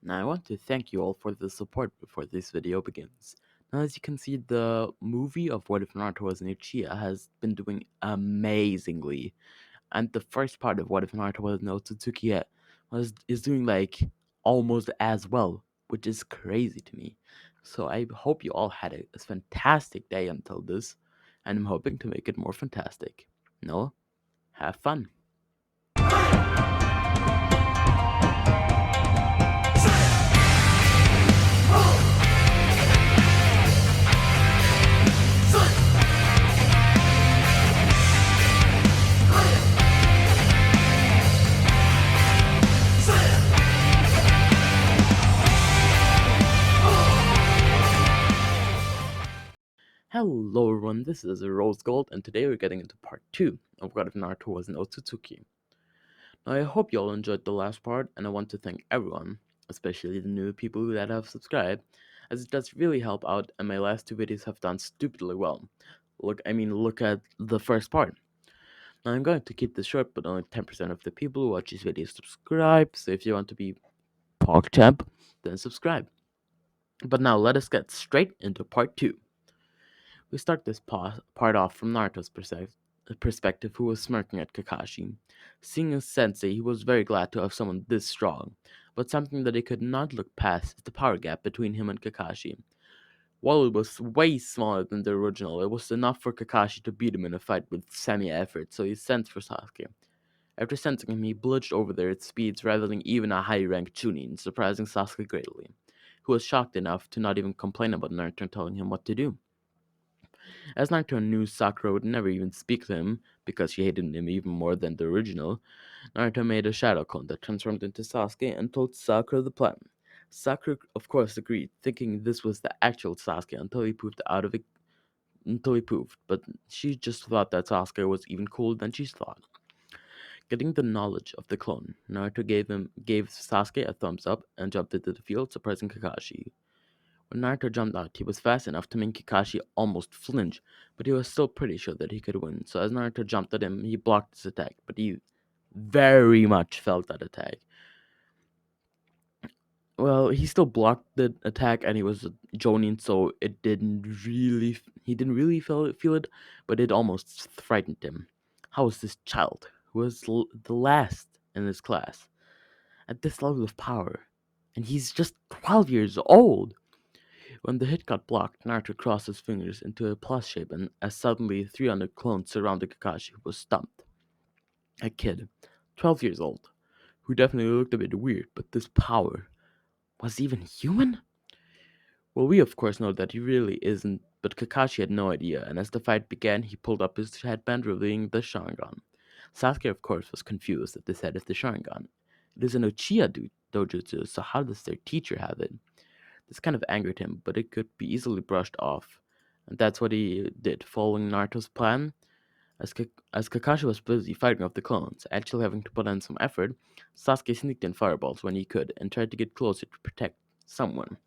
Now, I want to thank you all for the support before this video begins. Now, as you can see, the movie of What If Naruto Was an Uchiha has been doing amazingly, and the first part of What If Naruto Was no Otsutsuki yet is doing like almost as well, which is crazy to me. So I hope you all had a fantastic day until this, and I'm hoping to make it more fantastic. No, have fun. Hello everyone, this is Rose Gold, and today we're getting into part 2 of What If Naruto Was an Otsutsuki. Now, I hope you all enjoyed the last part, and I want to thank everyone, especially the new people that have subscribed, as it does really help out, and my last two videos have done stupidly well. Look at the first part. Now, I'm going to keep this short, but only 10% of the people who watch these videos subscribe, so if you want to be PogChamp, then subscribe. But now, let us get straight into part 2. We start this part off from Naruto's perspective, who was smirking at Kakashi. Seeing his sensei, he was very glad to have someone this strong, but something that he could not look past is the power gap between him and Kakashi. While it was way smaller than the original, it was enough for Kakashi to beat him in a fight with semi-effort, so he sent for Sasuke. After sensing him, he bludged over there at speeds rivaling even a high-ranked Chunin, surprising Sasuke greatly, who was shocked enough to not even complain about Naruto telling him what to do. As Naruto knew Sakura would never even speak to him because she hated him even more than the original, Naruto made a shadow clone that transformed into Sasuke and told Sakura the plan. Sakura, of course, agreed, thinking this was the actual Sasuke until he poofed, but she just thought that Sasuke was even cooler than she thought. Getting the knowledge of the clone, Naruto gave Sasuke a thumbs up and jumped into the field, surprising Kakashi. When Naruto jumped out, he was fast enough to make Kakashi almost flinch, but he was still pretty sure that he could win. So as Naruto jumped at him, he blocked his attack, but he very much felt that attack. Well, he still blocked the attack, and he was a Jonin, so he didn't really feel it, but it almost frightened him. How was this child, who was the last in his class, at this level of power, and he's just 12 years old? When the hit got blocked, Naruto crossed his fingers into a plus shape, and as suddenly 300 clones surrounded Kakashi, who was stumped. A kid, 12 years old, who definitely looked a bit weird, but this power was he even human? Well, we of course know that he really isn't, but Kakashi had no idea, and as the fight began, he pulled up his headband, revealing the Sharingan. Sasuke, of course, was confused at the sight of the Sharingan. It is an Uchiha dojutsu, so how does their teacher have it? This kind of angered him, but it could be easily brushed off. And that's what he did, following Naruto's plan. As Kakashi was busy fighting off the clones, actually having to put in some effort, Sasuke sneaked in fireballs when he could and tried to get closer to protect someone.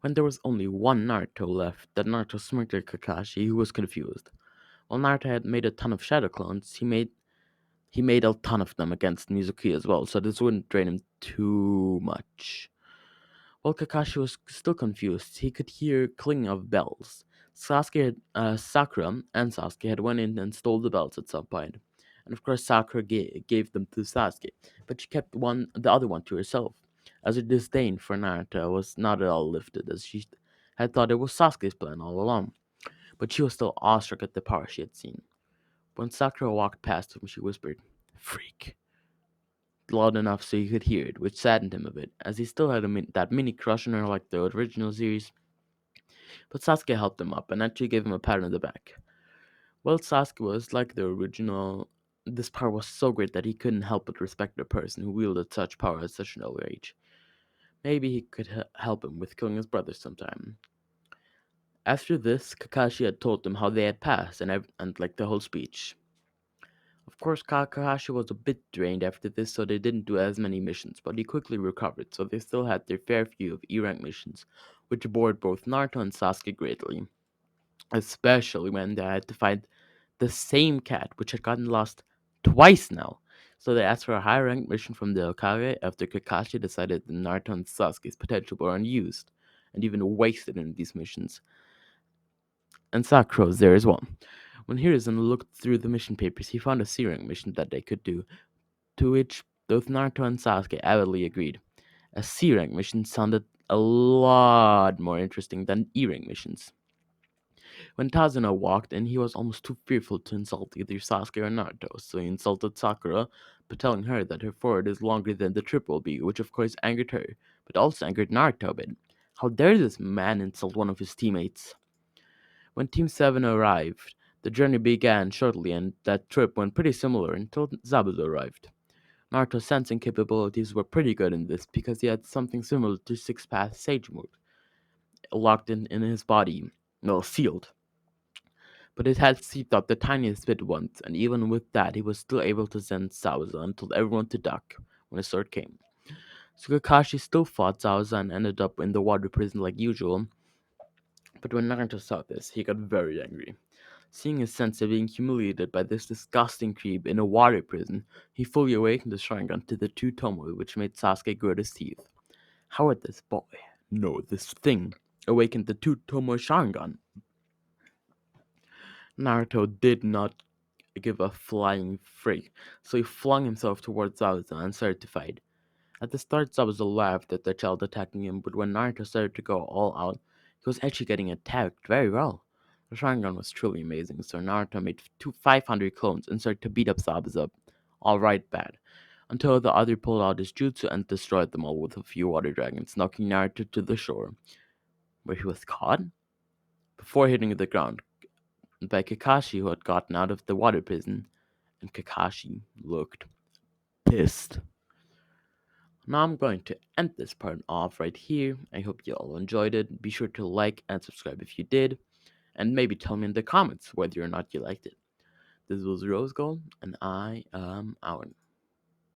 When there was only one Naruto left, that Naruto smirked at Kakashi, who was confused. While Naruto had made a ton of shadow clones, he made a ton of them against Mizuki as well, so this wouldn't drain him too much. While Kakashi was still confused, he could hear clicking of bells. Sakura and Sasuke had went in and stole the bells at some point. And of course, Sakura gave them to Sasuke, but she kept the other one to herself, as her disdain for Naruto was not at all lifted, as she had thought it was Sasuke's plan all along. But she was still awestruck at the power she had seen. When Sakura walked past him, she whispered, "Freak," loud enough so he could hear it, which saddened him a bit, as he still had that mini crush on her like the original series. But Sasuke helped him up and actually gave him a pat on the back. Well, Sasuke was like the original. This power was so great that he couldn't help but respect the person who wielded such power at such an early age. Maybe he could help him with killing his brother sometime. After this, Kakashi had told them how they had passed and like the whole speech. Of course, Kakashi was a bit drained after this, so they didn't do as many missions, but he quickly recovered, so they still had their fair few of E-rank missions, which bored both Naruto and Sasuke greatly, especially when they had to fight the same cat, which had gotten lost twice now. So they asked for a higher ranked mission from the Hokage after Kakashi decided that Naruto and Sasuke's potential were unused and even wasted in these missions. And Sakura was there as well. When Hiruzen looked through the mission papers, he found a C rank mission that they could do, to which both Naruto and Sasuke avidly agreed. A C rank mission sounded a lot more interesting than E rank missions. When Tazuna walked in, he was almost too fearful to insult either Sasuke or Naruto, so he insulted Sakura, but telling her that her forehead is longer than the triple B, which of course angered her, but also angered Naruto a bit. How dare this man insult one of his teammates? When Team 7 arrived, the journey began shortly, and that trip went pretty similar until Zabuza arrived. Naruto's sensing capabilities were pretty good in this because he had something similar to Six Path Sage Mode locked in his body, well, sealed. But it had seeped up the tiniest bit once, and even with that, he was still able to sense Zabuza and told everyone to duck when his sword came. So Kakashi still fought Zabuza and ended up in the water prison like usual, but when Naruto saw this, he got very angry. Seeing his sensei being humiliated by this disgusting creep in a water prison, he fully awakened his Sharingan to the two Tomoe, which made Sasuke grit his teeth. How would this boy, no, this thing, awakened the two Tomoe Sharingan? Naruto did not give a flying freak, so he flung himself towards Zabuza and started to fight. At the start, Zabuza laughed at the child attacking him, but when Naruto started to go all out, he was actually getting attacked very well. The Sharingan was truly amazing, so Naruto made 500 clones and started to beat up Zabuza all right bad, until the other pulled out his jutsu and destroyed them all with a few water dragons, knocking Naruto to the shore, where he was caught before hitting the ground by Kakashi, who had gotten out of the water prison, and Kakashi looked pissed. Now I'm going to end this part off right here. I hope you all enjoyed it. Be sure to like and subscribe if you did, and maybe tell me in the comments whether or not you liked it. This was Rose Gold, and I am out.